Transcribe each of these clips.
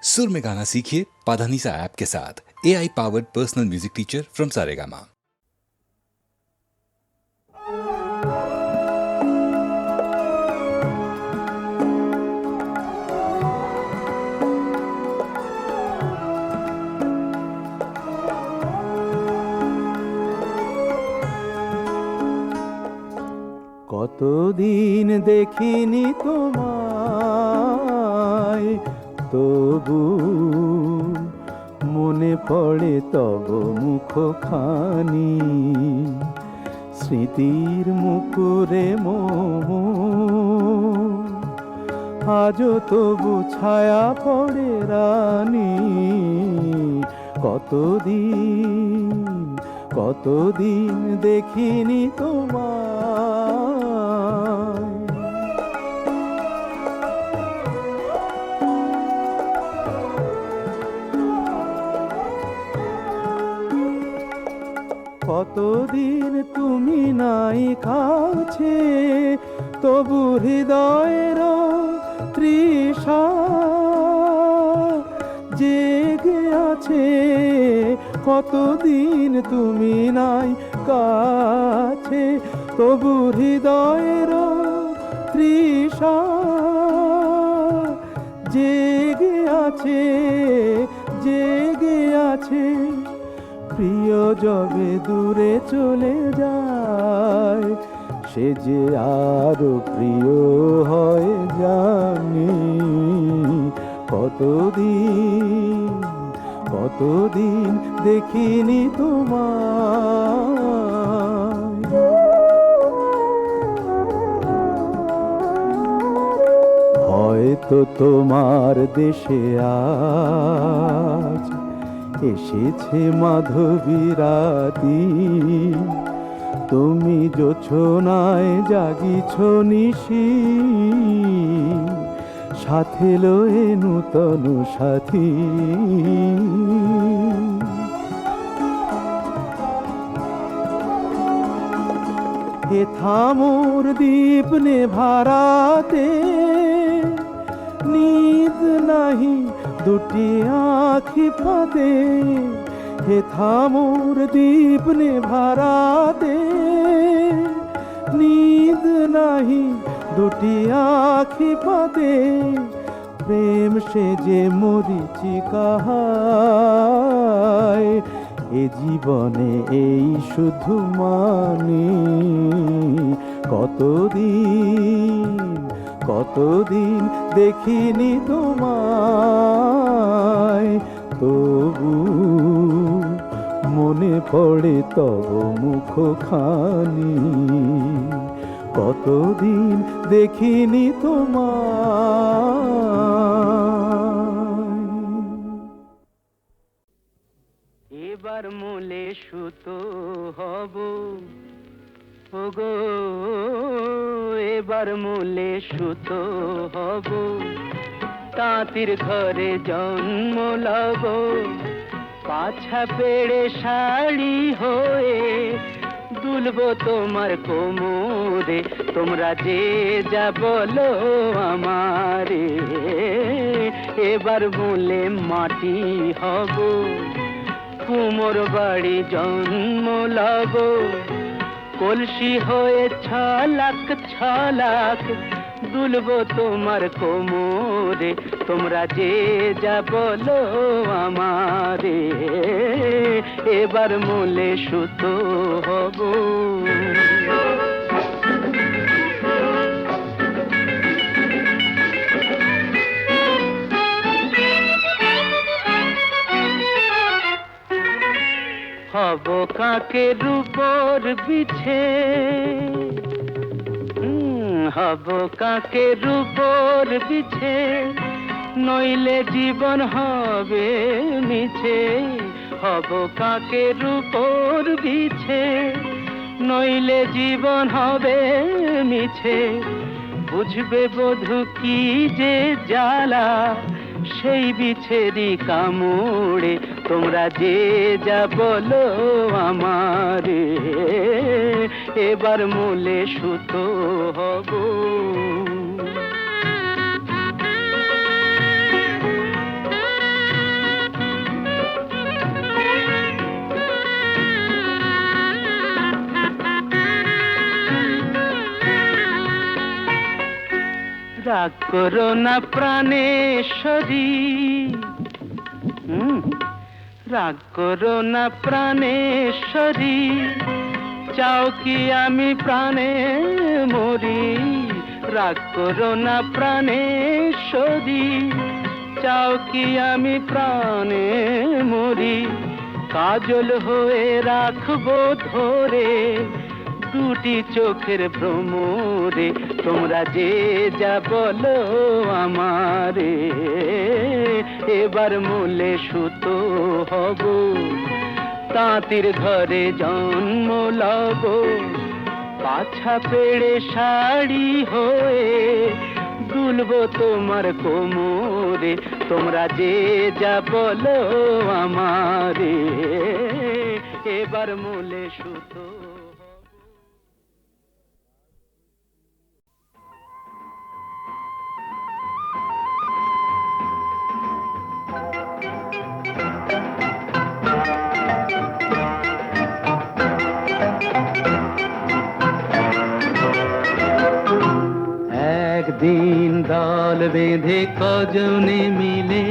सुर में गाना सीखिए पाधानीसा ऐप के साथ। AI powered personal music teacher from Saregama. কতদিন দেখিনি তোমায়, তবু মনে পড়ে তব মুখখানি। স্মৃতির মুকুরে আজও তবু ছায়া পড়ে রানী। কতদিন দেখিনি তোমায়। কতদিন তুমি নাই কাছে, তবু হৃদয়ের তৃষা জেগে আছে। কতদিন তুমি নাই কাছে, তবু হৃদয়ের তৃষা জেগে আছে, জেগে আছে। প্রিয় যবে দূরে চলে যায়, সে যে আরো প্রিয় হয় জানি। কতদিন দেখিনি তোমায়। হয়তো তোমার দেশে আজ এসেছে মাধবী রাতি। তুমি জোছনায় জাগিছ নিশি, সাথে লয়ে নূতন সাথী। হে থামোর দীপ নেভারাতে, নিদ নাহি দুটি আঁখি ফাঁদে। হে থামোর দীপ নেভারাতে, নিদ নাহি দুটি আঁখি ফাঁদে। প্রেম সে যে মরিচিকা হায়, এ জীবনে এই শুধু মানি। কতদিন দেখিনি তোমায়, তবু মনে পড়ে তব মুখখানি। কতদিন দেখিনি তোমায়। এবার মূলে সুতো হব ওগো, এবার মূলে সুতো হব। তাঁতির ঘরে জন্ম লব, পাছা পেড়ে শাড়ি হয়ে দুলব তোমার কোমরে। তোমরা যে যা বলো আমারে, এবার মূলে মাটি হব। কুমোর বাড়ি জন্ম লব, কলসি হয়ে ছলাক দুলব তোমার কোমরে। তোমরা যে যা বলো আমারে, এবার মূলে সুতো হব। হব কাকের উপর বিছে, হব কাকের উপর বিছে। নইলে জীবন হবে মিছে। হব কাকের উপর বিছে, নইলে জীবন হবে মিছে। বুঝবে বধূ কি যে জ্বালা, সেই বিছেরি কামড়ে। তোমরা যে যা বলো আমারে, এবার মূলে সুতো হব। রাগ করো না প্রাণেশ্বরী, রাগ করো না প্রাণেশ্বরী, চাও কি আমি প্রাণে মরি? রাগ করো না প্রাণেশ্বরী, চাও কি আমি প্রাণে মরি? কাজল হয়ে রাখবো ধরে দুটি চোখের ভ্রমরে, তোমরা যে যা বলো আমারে, এবার মূলে সুতো হব, তাঁতির ঘরে জন্ম লব, পাছা পেড়ে শাড়ি হয়ে দুলবো তোমার কোমরে, তোমরা যে যা বলো আমারে, এবার মূলে সুতো। একদিন দল বেঁধে কজনে মিলে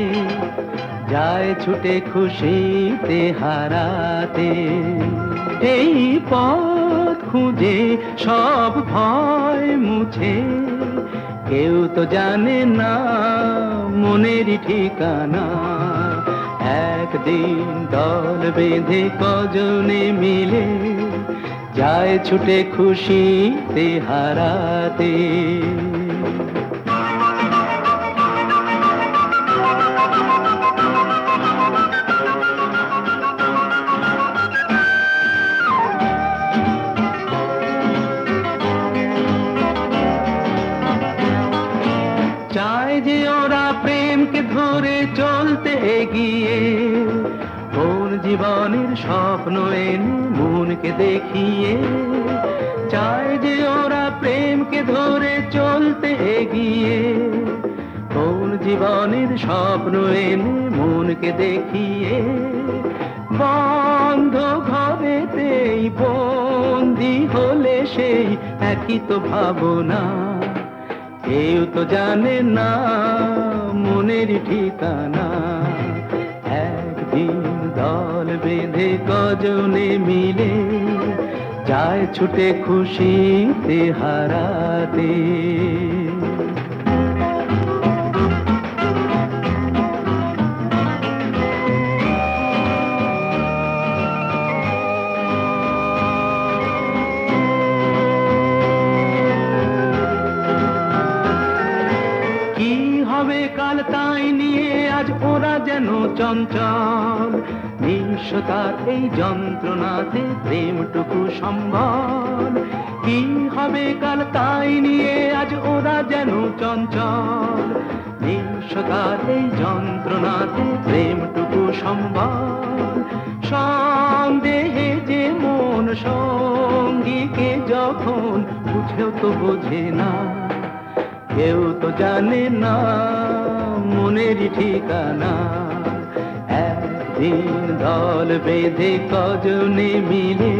যায় ছুটে খুশিতে হারাতে, এই পথ খুঁজে সব ভয় মুছে, কেউ তো জানে না মনের ঠিকানা। একদিন দল বেঁধে কজনে মিলে যায় ছুটে খুশিতে হারাতে। চায় যে ওরা প্রেমকে ধরে চলতে এগিয়ে, কোন জীবনের স্বপ্ন এনে মনকে দেখিয়ে। চায় যে ওরা প্রেমকে ধরে চলতে এগিয়ে, কোন জীবনের স্বপ্ন এনে মনকে দেখিয়ে। বন্ধ ঘরেতেই বন্দি হলে সেই একই তো ভাবনা, কেউ তো জানে না মনের ঠিকানা। একদিন দল বেঁধে কজনে মিলে যায় ছুটে খুশিতে হারাতে। কাল তাই নিয়ে আজ ওরা যেন চঞ্চল, নিঃস্বতার এই যন্ত্রণাতে প্রেমটুকু সম্বল। কি হবে কাল তাই নিয়ে আজ ওরা যেন চঞ্চল, নিঃস্বতার এই যন্ত্রণাতে প্রেমটুকু সম্বল। সন্দেহে যে মন সঙ্গীকে যখন বুঝেও তো বোঝে না, কেউ তো জানে না মনের ঠিকানা। একদিন দল বেঁধে কজনে মিলে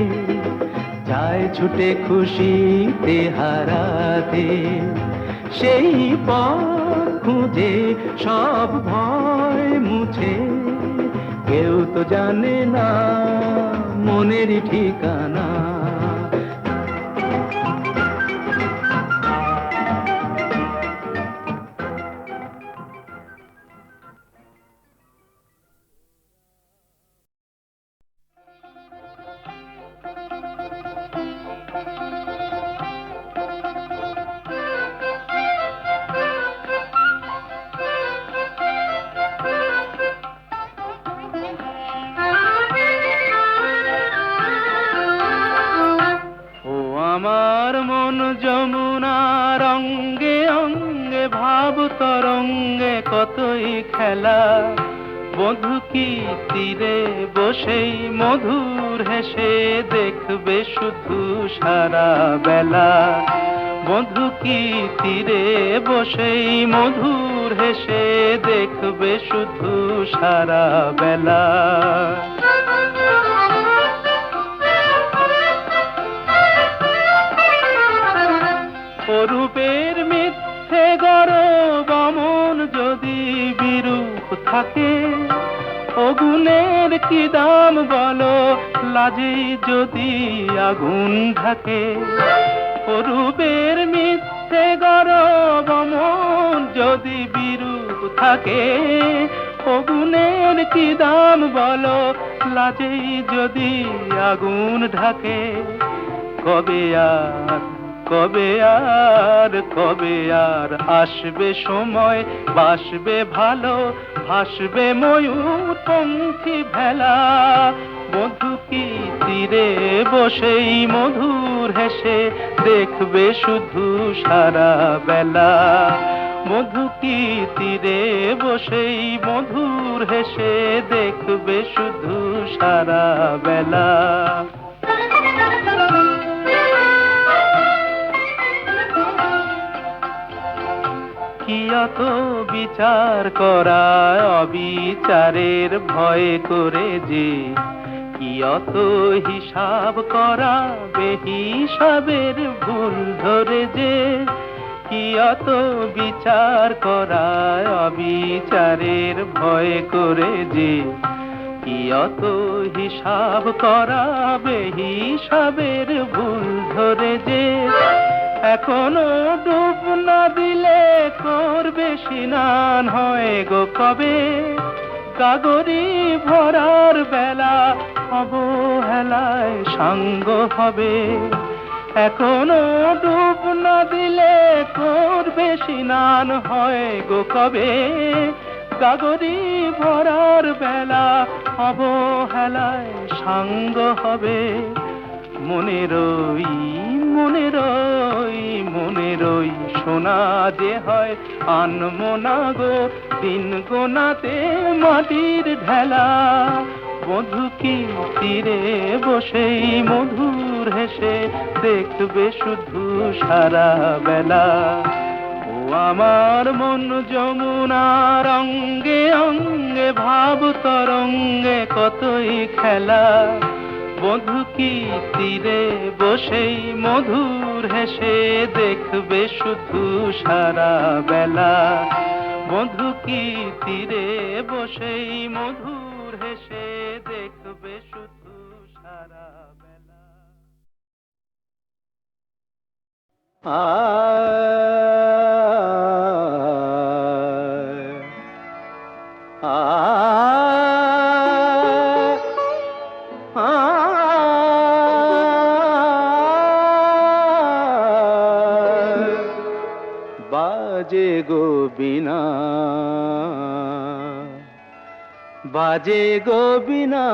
যায় ছুটে খুশিতে হারাতে, সেই পথ খুঁজে সব ভয় মুছে, কেউ তো জানে না মনের ঠিকানা। আমার মন যমুনার অঙ্গে অঙ্গে ভাব তরঙ্গে কতই খেলা, বধূ কি তীরে বসেই মধুর হেসে দেখবে শুধু সারা বেলা। বধূ কি তীরে বসেই মধুর হেসে দেখবে শুধু সারা বেলা। রূপের মিথ্যে গড়ে থাকে, অগুনের কি দাম বলো, লাজেই যদি আগুন ঢাকে। অরূপের মিথ্যে গরব মন যদি বিরূপ থাকে, অগুনের কি দাম বলো, লাজেই যদি আগুন ঢাকে। কবে আর কবে আর কবে আর আসবে সময়, বাসবে ভালো, ভাসবে ময়ূর পঙ্খী ভেলা। মধু কি তীরে বসেই মধুর হেসে দেখবে শুধু সারা বেলা। মধু কি তীরে বসেই মধুর হেসে দেখবে শুধু সারা বেলা। কি অত বিচার করা অবিচারের ভয় করে যে, কি অত হিসাব করা বেহিসাবের ভুল ধরে যে। কি অত বিচার করা অবিচারের ভয় করে যে, কি অত হিসাব করা বেহিসাবের ভুল ধরে যে। এখনো ডুব না দিলে করবে স্নান হয় গো কবে। গাগরি ভরার বেলা অবহেলায় সাঙ্গ হবে। এখনো ডুব না দিলে করবে স্নান হয় গো কবে। গাগরি ভরার বেলা অবহেলায় সাঙ্গ হবে। মনে রই মনে রই মনে রই সোনা যে হয় আনমনা গো, দিন গোনাতে মাটির ঢেলা। মধু কি তীরে বসেই মধুর হেসে দেখবে শুধু সারা বেলা। ও আমার মন যমুনার অঙ্গে অঙ্গে ভাব তরঙ্গে কতই খেলা। মধু কি তীরে বসেই মধুর হেসে দেখবে শুধু সারা বেলা। মধু কি তীরে বসেই মধুর হেসে দেখবে শুধু সারা বেলা। বাজে গো বিনা, বাজে গো বিনা,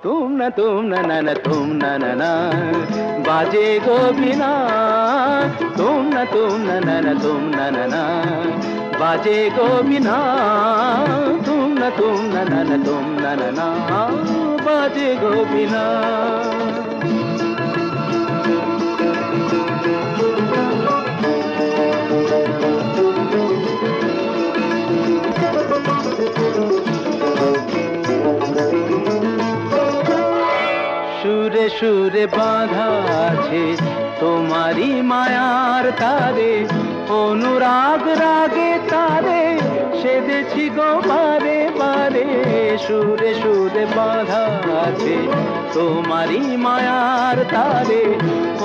তুম না না না তুম না না, বাজে গো বিনা, তুম না না তুম না না, বাজে গো বিনা, তুম না না তুম না না, বাজে গো বিনা। সুরে সুরে বাঁধা আছে তোমারি মায়ার তারে, অনুরাগ রাগে তারে সেদেছি গো বারে বারে। সুরে সুরে বাঁধা আছে তোমারি মায়ার তারে,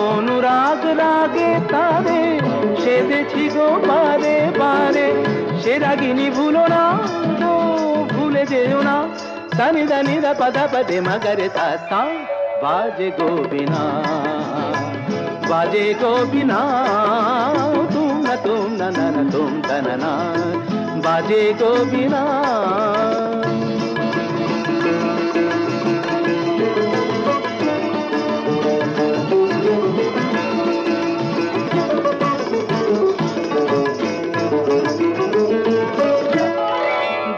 অনুরাগ রাগে তারে সেদেছি গো বারে বারে। সে রাগিনী ভুলো না তো ভুলে যেও না, দানি দানি দা পদা পদে মগরে তা সা। बाजे गो बिना, बाजे गो बिना, तुम न तुम न ना, बाजे गो बिना।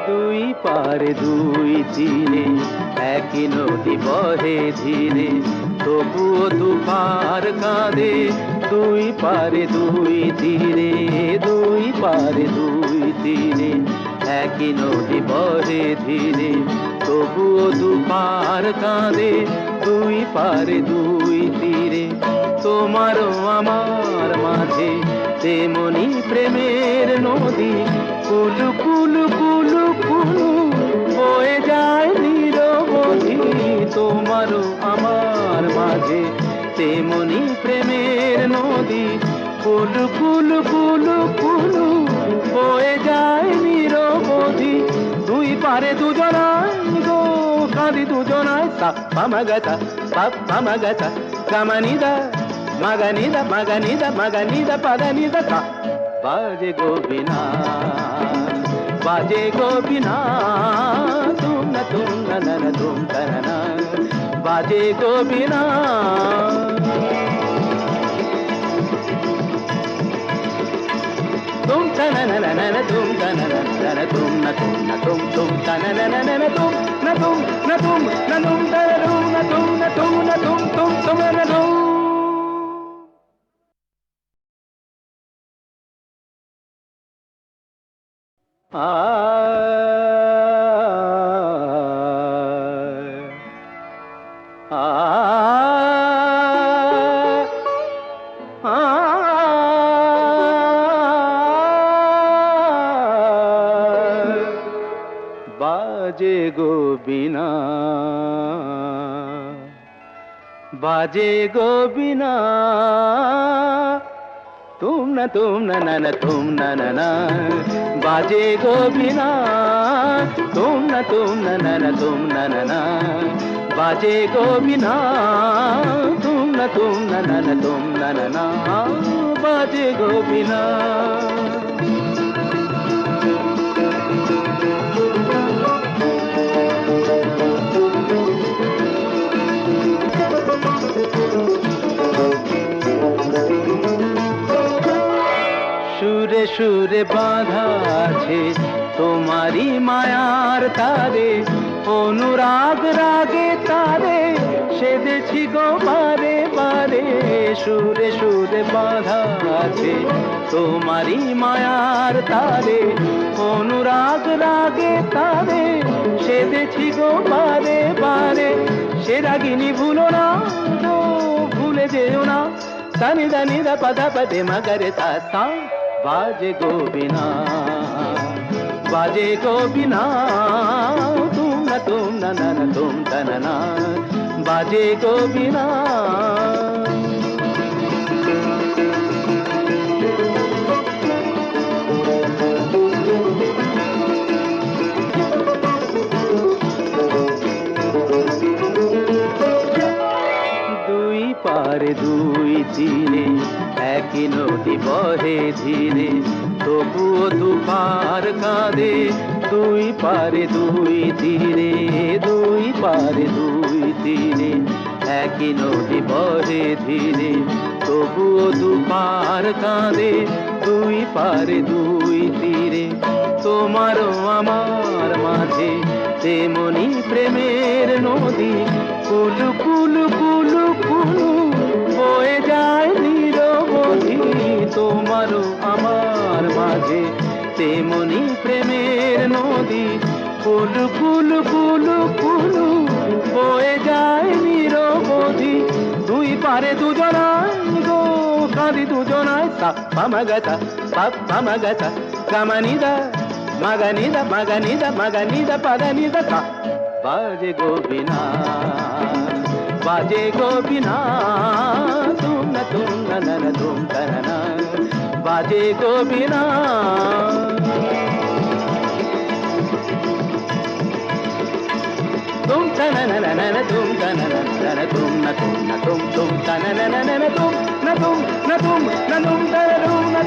দুই পারে দুই তীরে একই নদী বহে ধীরে, তবুও দুপার কাঁদে। দুই পারে দুই তীরে, দুই পারে দুই তীরে একই নদী বহে ধীরে, তবুও দুপার কাঁদে। দুই পারে দুই তীরে তোমারও আমার মাঝে তেমনি প্রেমের নদী কুলু কুলু কুলু কুলু বয়ে যায় নিরবধি তোমারও আমার মাঝে তেমনি প্রেমের নদী কুলু কুলু কুলু কুলু বয়ে যায় নিরবধি দুই পারে দুজনায় গো কাঁদি দুজনায় সা পামাগাতা পামাগাতা কামানিদা মাগানিদা মাগানিদা মাগানিদা পাদানিদা সা বাজে গোবিনা বাজে গোবিনা তুম না তুম না বাজে গোবিনা तुम तना ना ना ना तुम तना ना ना तुम ना तुम तना ना ना ना तुम ना तुम तना तुम ना तुम ना तुम बाजे गोबिना बाजे गोबिना तुम ना ना तुम ना बाजे गोबिना तुम ना तुम ना बाजे गोबिना तुम ना तुम ना बाजे गोबिना সুরে সুরে বাঁধা আছে তোমারি মায়ার তারে অনুরাগ রাগে তারে সেদেছি গো বারে বারে সুরে সুরে বাঁধা আছে তোমারি মায়ার তারে অনুরাগ রাগে তারে সেদেছি গো বারে বারে সে রাগিনী ভুলো না গো ভুলে যেও না দানি দানি দা পদা পদে মগরে তা সা बाजे गोबिना तुम ना तुम तना बाजे गोबिना দুই পারে দুই তীরে একই নদী বহে ধীরে তবুও দুপার কাঁদে দুই পারে দুই তীরে দুই পারে দুই তীরে একই নদী বহে ধীরে তবুও দুপার কাঁদে দুই পারে দুই তীরে তোমারও আমার মাঝে তেমনি প্রেমের নদী কুলু কুলু কুলু কুলু বয়ে যায় নিরবধি তোমারও আমার মাঝে তেমনি প্রেমের নদী কুলু কুলু কুলু কুলু বয়ে যায় নিরবধি দুই পারে দুজনায় গো কাঁদি দুজনায় সা পামাগাতা পামাগাতা কামানিদা মাগানিদা মাগানিদা মাগানিদা পাদানিদা সা বাজে গোবিনা तुम ना तुम तना बाजे गोबिना तुम तना ना तुम तना तुम तना